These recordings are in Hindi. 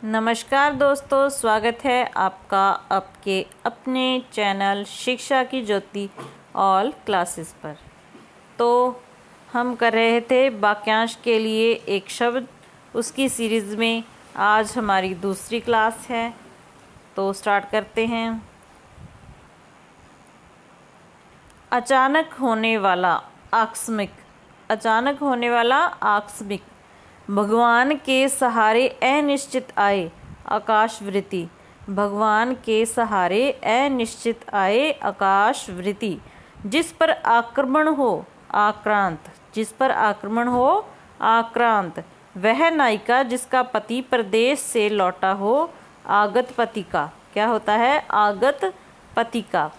नमस्कार दोस्तों, स्वागत है आपका आपके अपने चैनल शिक्षा की ज्योति ऑल क्लासेस पर। तो हम कर रहे थे वाक्यांश के लिए एक शब्द, उसकी सीरीज़ में आज हमारी दूसरी क्लास है। तो स्टार्ट करते हैं। अचानक होने वाला, आकस्मिक। अचानक होने वाला, आकस्मिक। भगवान के सहारे अनिश्चित आए, आकाशवृत्ति। भगवान के सहारे अनिश्चित आए, आकाशवृत्ति। जिस पर आक्रमण हो, आक्रांत। जिस पर आक्रमण हो, आक्रांत। वह नायिका जिसका पति प्रदेश से लौटा हो, आगत पति का। क्या होता है? आगत पति का।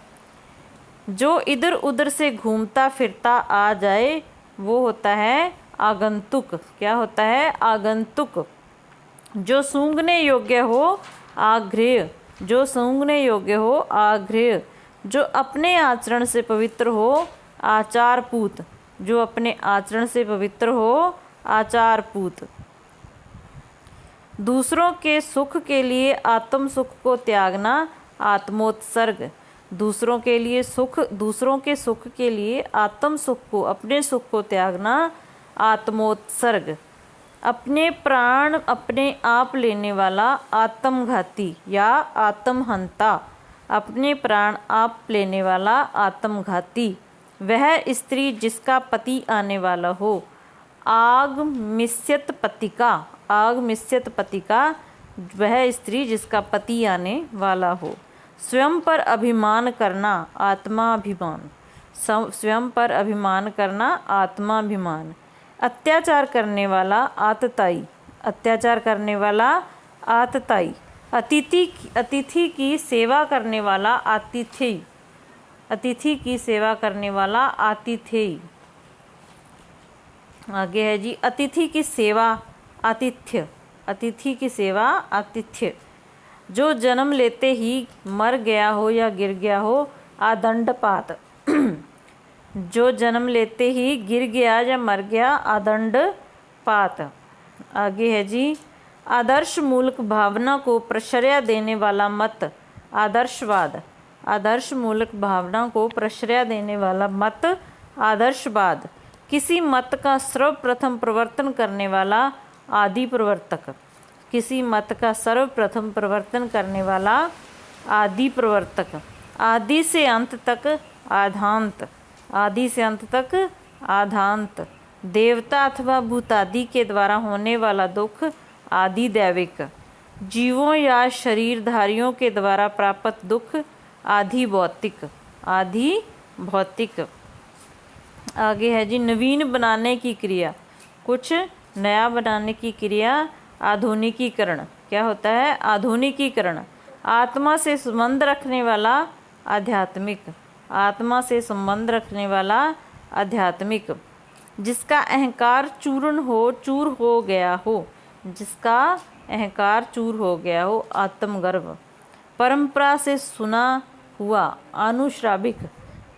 जो इधर उधर से घूमता फिरता आ जाए, वो होता है आगंतुक। क्या होता है? आगंतुक। जो सूंघने योग्य हो, आग्रेय। जो सूंघने योग्य हो, आग्रेय। जो अपने आचरण से पवित्र हो, आचारपूत। जो अपने आचरण से पवित्र हो, आचारपूत। दूसरों के सुख के लिए आत्म सुख को त्यागना, आत्मोत्सर्ग। दूसरों के लिए सुख, दूसरों के सुख के लिए आत्म सुख को, अपने सुख को त्यागना, आत्मोत्सर्ग। अपने प्राण अपने आप लेने वाला, आत्मघाती या आत्महंता। अपने प्राण आप लेने वाला, आत्मघाती। वह स्त्री जिसका पति आने वाला हो, आग मिश्यत पति का। आग मिश्यत पति का। वह स्त्री जिसका पति आने वाला हो। स्वयं पर अभिमान करना, आत्माभिमान। स्वयं पर अभिमान करना, आत्माभिमान। अत्याचार करने वाला, आतताई। अत्याचार करने वाला, आतताई। अतिथि की सेवा करने वाला, आतिथेय। अतिथि की सेवा करने वाला, आतिथेय। आगे है जी, अतिथि की सेवा, आतिथ्य। अतिथि की सेवा, आतिथ्य। जो जन्म लेते ही मर गया हो या गिर गया हो, आदंडपात। जो जन्म लेते ही गिर गया या मर गया, आदंडपात। आगे है जी, आदर्श मूलक भावना को प्रश्रय देने वाला मत, आदर्शवाद। आदर्श मूलक भावना को प्रश्रय देने वाला मत, आदर्शवाद। किसी मत का सर्वप्रथम प्रवर्तन करने वाला, आदि प्रवर्तक। किसी मत का सर्वप्रथम प्रवर्तन करने वाला, आदि प्रवर्तक। आदि से अंत तक, आधांत। आदि से अंत तक, आधांत। देवता अथवा भूतादि के द्वारा होने वाला दुख, आदि दैविक। जीवों या शरीरधारियों के द्वारा प्राप्त दुख, आदि भौतिक। आदि भौतिक। आगे है जी, नवीन बनाने की क्रिया। कुछ नया बनाने की क्रिया, आधुनिकीकरण। क्या होता है? आधुनिकीकरण। आत्मा से संबंध रखने वाला, आध्यात्मिक। आत्मा से संबंध रखने वाला, आध्यात्मिक। जिसका अहंकार चूर हो गया हो। जिसका अहंकार चूर हो गया हो, आत्मगर्व। परंपरा से सुना हुआ, आनुश्राविक।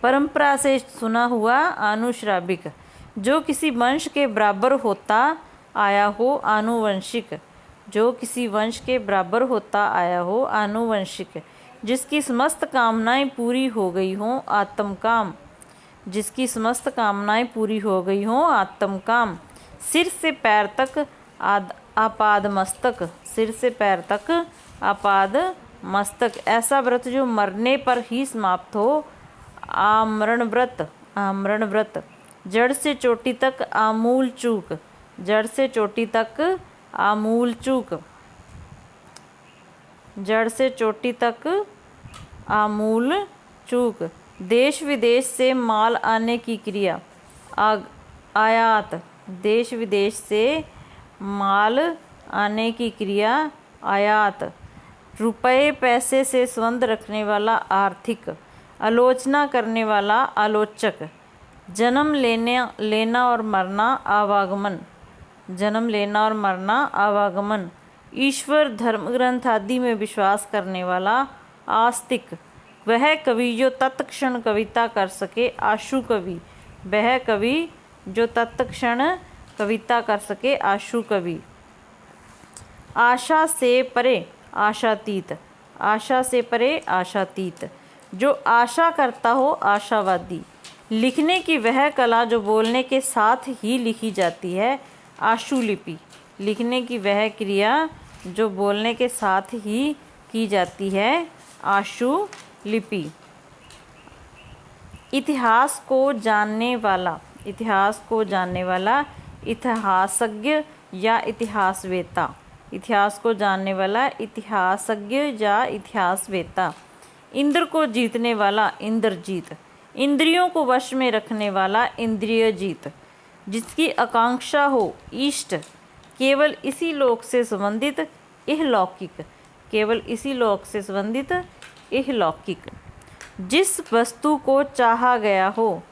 परंपरा से सुना हुआ, आनुश्राविक। जो किसी वंश के बराबर होता आया हो, आनुवंशिक। जो किसी वंश के बराबर होता आया हो, आनुवंशिक। जिसकी समस्त कामनाएं पूरी हो गई हों, आत्मकाम। जिसकी समस्त कामनाएं पूरी हो गई हों, आत्मकाम। सिर से पैर तक, आपाद मस्तक। सिर से पैर तक, आपाद मस्तक। ऐसा व्रत जो मरने पर ही समाप्त हो, आमरण व्रत। आमरण व्रत। जड़ से चोटी तक, आमूल चूक। जड़ से चोटी तक, आमूल चूक। जड़ से चोटी तक, आमूल चूक। देश विदेश से माल आने की क्रिया, आयात। देश विदेश से माल आने की क्रिया, आयात। रुपये पैसे से संबंध रखने वाला, आर्थिक। आलोचना करने वाला, आलोचक। जन्म लेना और मरना, आवागमन। जन्म लेना और मरना, आवागमन। ईश्वर, धर्म ग्रंथ आदि में विश्वास करने वाला, आस्तिक। वह कवि जो तत्क्षण कविता कर सके, आशु कवि। वह कवि जो तत्क्षण कविता कर सके, आशु कवि। आशा से परे आशातीत, आशा से परे आशातीत, जो आशा करता हो आशावादी। लिखने की वह कला जो बोलने के साथ ही लिखी जाती है आशुलिपि, लिखने की वह क्रिया जो बोलने के साथ ही की जाती है आशुलिपि। इतिहास को जानने वाला, इतिहास को जानने वाला इतिहासज्ञ या इतिहासवेत्ता, इतिहास को जानने वाला इतिहासज्ञ या इतिहासवेत्ता। इंद्र को जीतने वाला इंद्रजीत, इंद्रियों को वश में रखने वाला इंद्रियजीत। जिसकी आकांक्षा हो इष्ट, केवल इसी लोक से संबंधित इहलौकिक, केवल इसी लोक से संबंधित इहलौकिक। जिस वस्तु को चाहा गया हो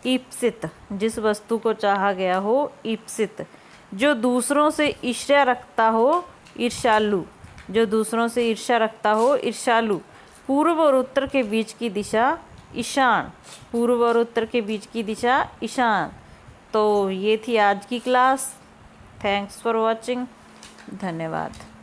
ईप्सित, जिस वस्तु को चाहा गया हो ईप्सित। जो दूसरों से ईर्ष्या रखता हो ईर्ष्यालु, जो दूसरों से ईर्ष्या रखता हो ईर्ष्यालु। पूर्व और उत्तर के बीच की दिशा ईशान, पूर्व और उत्तर के बीच की दिशा ईशान। तो ये थी आज की क्लास। Thanks for watching. धन्यवाद।